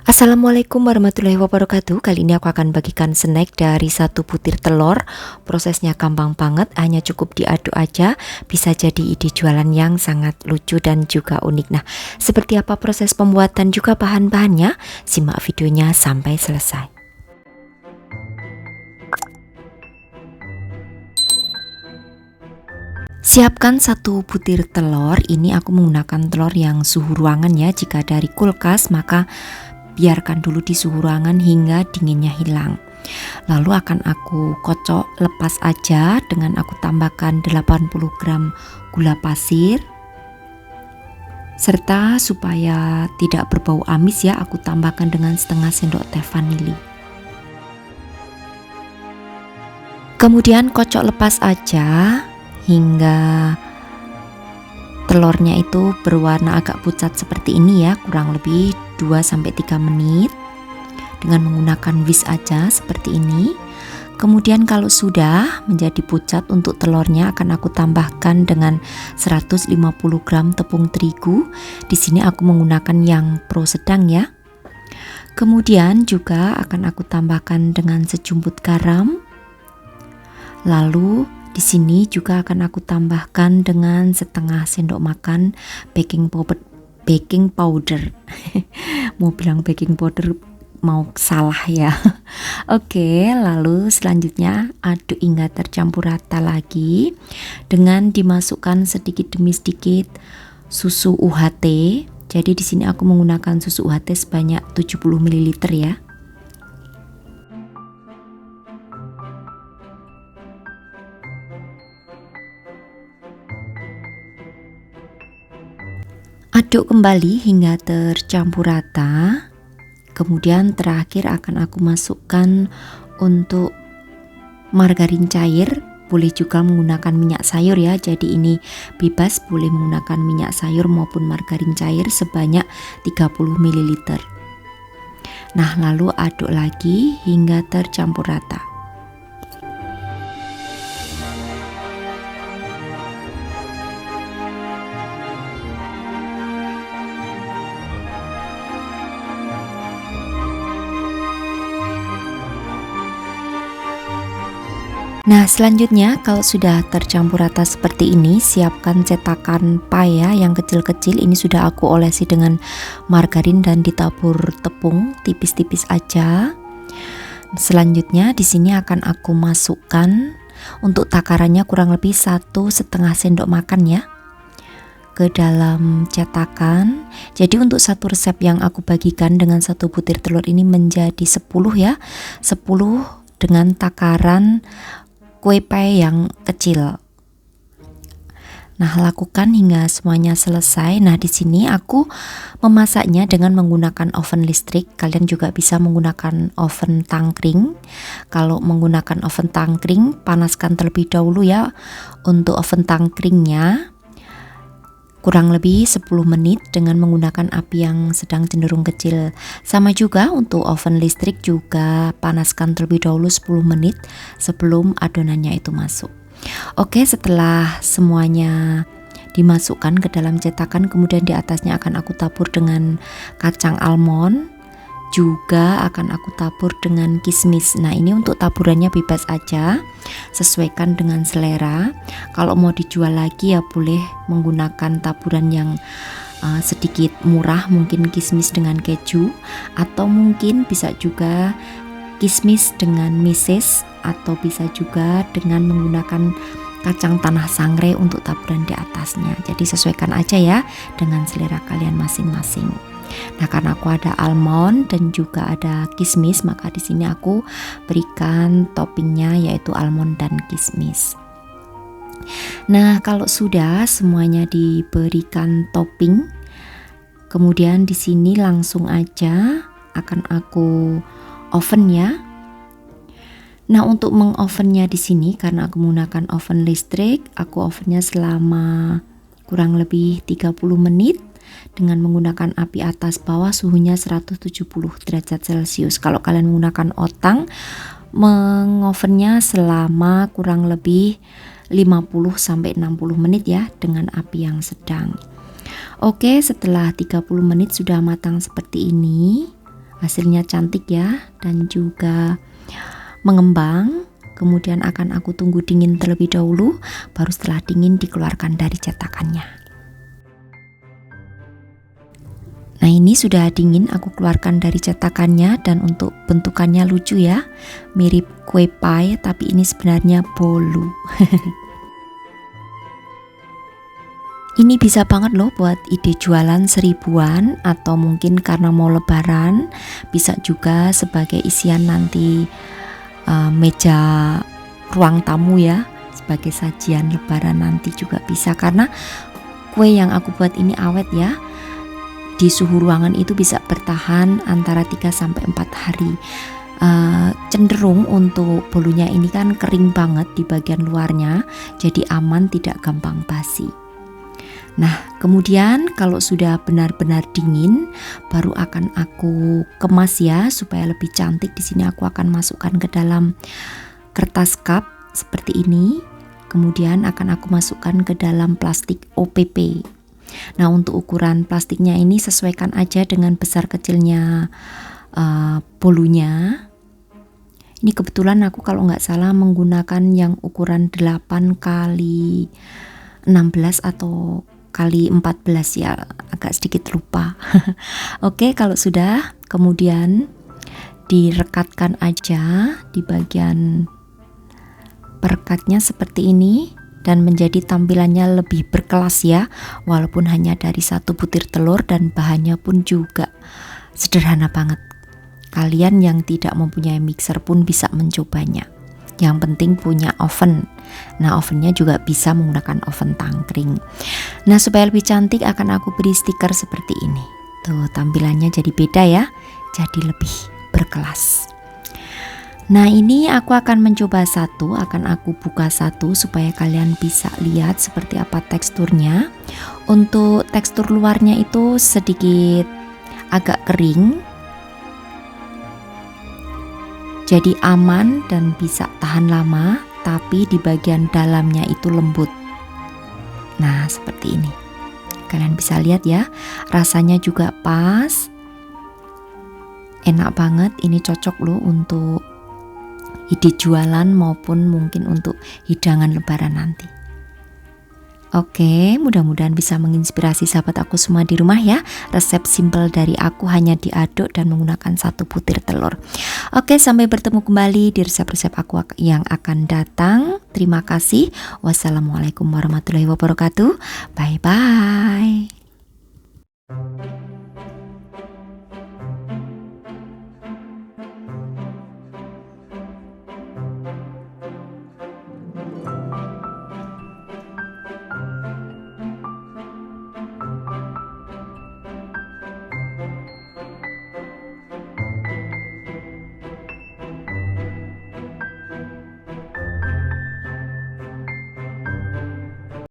Assalamualaikum warahmatullahi wabarakatuh. Kali ini aku akan bagikan snack dari 1 butir telur. Prosesnya gampang banget, hanya cukup diaduk aja. Bisa jadi ide jualan yang sangat lucu dan juga unik. Nah, seperti apa proses pembuatan juga bahan-bahannya? Simak videonya sampai selesai. Siapkan 1 butir telur. Ini aku menggunakan telur yang suhu ruangan ya. Jika dari kulkas maka biarkan dulu di suhu ruangan hingga dinginnya hilang. Lalu akan aku kocok lepas aja dengan aku tambahkan 80 gram gula pasir. Serta supaya tidak berbau amis ya, aku tambahkan dengan setengah sendok teh vanili. Kemudian kocok lepas aja hingga telurnya itu berwarna agak pucat seperti ini ya, kurang lebih 2-3 menit dengan menggunakan whisk aja seperti ini. Kemudian kalau sudah menjadi pucat untuk telurnya akan aku tambahkan dengan 150 gram tepung terigu. Di sini aku menggunakan yang pro sedang ya. Kemudian juga akan aku tambahkan dengan sejumput garam. Lalu di sini juga akan aku tambahkan dengan setengah sendok makan baking powder. Mau bilang baking powder mau salah ya. Oke, lalu selanjutnya aduk hingga tercampur rata lagi dengan dimasukkan sedikit demi sedikit susu UHT. Jadi di sini aku menggunakan susu UHT sebanyak 70 ml ya. Aduk kembali hingga tercampur rata. Kemudian terakhir akan aku masukkan untuk margarin cair. Boleh juga menggunakan minyak sayur ya. Jadi ini bebas, boleh menggunakan minyak sayur maupun margarin cair sebanyak 30 ml. Nah, lalu aduk lagi hingga tercampur rata. Nah, selanjutnya kalau sudah tercampur rata seperti ini, siapkan cetakan pie ya yang kecil-kecil. Ini sudah aku olesi dengan margarin dan ditabur tepung tipis-tipis aja. Selanjutnya di sini akan aku masukkan untuk takarannya kurang lebih 1,5 sendok makan ya ke dalam cetakan. Jadi untuk satu resep yang aku bagikan dengan 1 butir telur ini menjadi 10 ya. 10 dengan takaran kue pie yang kecil. Nah, lakukan hingga semuanya selesai. Nah, di sini aku memasaknya dengan menggunakan oven listrik. Kalian juga bisa menggunakan oven tangkring. Kalau menggunakan oven tangkring, panaskan terlebih dahulu ya untuk oven tangkringnya. Kurang lebih 10 menit dengan menggunakan api yang sedang cenderung kecil. Sama juga untuk oven listrik juga panaskan terlebih dahulu 10 menit sebelum adonannya itu masuk. Oke, setelah semuanya dimasukkan ke dalam cetakan, kemudian di atasnya akan aku tabur dengan kacang almond. Juga akan aku tabur dengan kismis. Nah, ini untuk taburannya bebas aja, sesuaikan dengan selera. Kalau mau dijual lagi ya boleh menggunakan taburan yang sedikit murah, mungkin kismis dengan keju, atau mungkin bisa juga kismis dengan meses, atau bisa juga dengan menggunakan kacang tanah sangrai untuk taburan di atasnya. Jadi sesuaikan aja ya dengan selera kalian masing-masing. Nah, karena aku ada almond dan juga ada kismis, maka di sini aku berikan toppingnya yaitu almond dan kismis. Nah, kalau sudah semuanya diberikan topping, kemudian di sini langsung aja akan aku oven ya. Nah, untuk mengovennya di sini karena aku menggunakan oven listrik, aku ovennya selama kurang lebih 30 menit. Dengan menggunakan api atas bawah, suhunya 170 derajat Celcius. Kalau kalian menggunakan otang, mengovennya selama kurang lebih 50-60 menit ya dengan api yang sedang. Oke, setelah 30 menit sudah matang seperti ini. hasilnya cantik ya, dan juga mengembang. Kemudian akan aku tunggu dingin terlebih dahulu, baru setelah dingin dikeluarkan dari cetakannya. Nah ini sudah dingin, aku keluarkan dari cetakannya, dan untuk bentukannya lucu ya, mirip kue pie tapi ini sebenarnya bolu. Ini bisa banget loh buat ide jualan seribuan, atau mungkin karena mau lebaran, bisa juga sebagai isian nanti meja ruang tamu ya, sebagai sajian lebaran nanti juga bisa, karena kue yang aku buat ini awet ya. Di suhu ruangan itu bisa bertahan antara 3-4 hari. Cenderung untuk bolunya ini kan kering banget di bagian luarnya, jadi aman, tidak gampang basi. Nah, kemudian kalau sudah benar-benar dingin, baru akan aku kemas ya supaya lebih cantik. Di sini aku akan masukkan ke dalam kertas cup seperti ini. Kemudian akan aku masukkan ke dalam plastik OPP. Nah, untuk ukuran plastiknya ini sesuaikan aja dengan besar kecilnya bolunya. Ini kebetulan aku kalau nggak salah menggunakan yang ukuran 8 kali 16 atau kali 14 ya, agak sedikit lupa. Oke, kalau sudah, kemudian direkatkan aja di bagian perekatnya seperti ini, dan menjadi tampilannya lebih berkelas ya, walaupun hanya dari 1 butir telur, dan bahannya pun juga sederhana banget. Kalian yang tidak mempunyai mixer pun bisa mencobanya. Yang penting punya oven. Nah, ovennya juga bisa menggunakan oven tangkring. Nah, supaya lebih cantik akan aku beri stiker seperti ini. Tuh, tampilannya jadi beda ya, jadi lebih berkelas. Nah, ini aku akan mencoba satu, akan aku buka satu supaya kalian bisa lihat seperti apa teksturnya. Untuk tekstur luarnya itu sedikit agak kering, jadi aman dan bisa tahan lama, tapi di bagian dalamnya itu lembut. Nah, seperti ini. Kalian bisa lihat ya, rasanya juga pas. Enak banget, ini cocok loh untuk ide jualan maupun mungkin untuk hidangan lebaran nanti. Oke, mudah-mudahan bisa menginspirasi sahabat aku semua di rumah ya. Resep simple dari aku hanya diaduk dan menggunakan 1 butir telur. Oke, sampai bertemu kembali di resep-resep aku yang akan datang. Terima kasih. Wassalamualaikum warahmatullahi wabarakatuh. Bye-bye.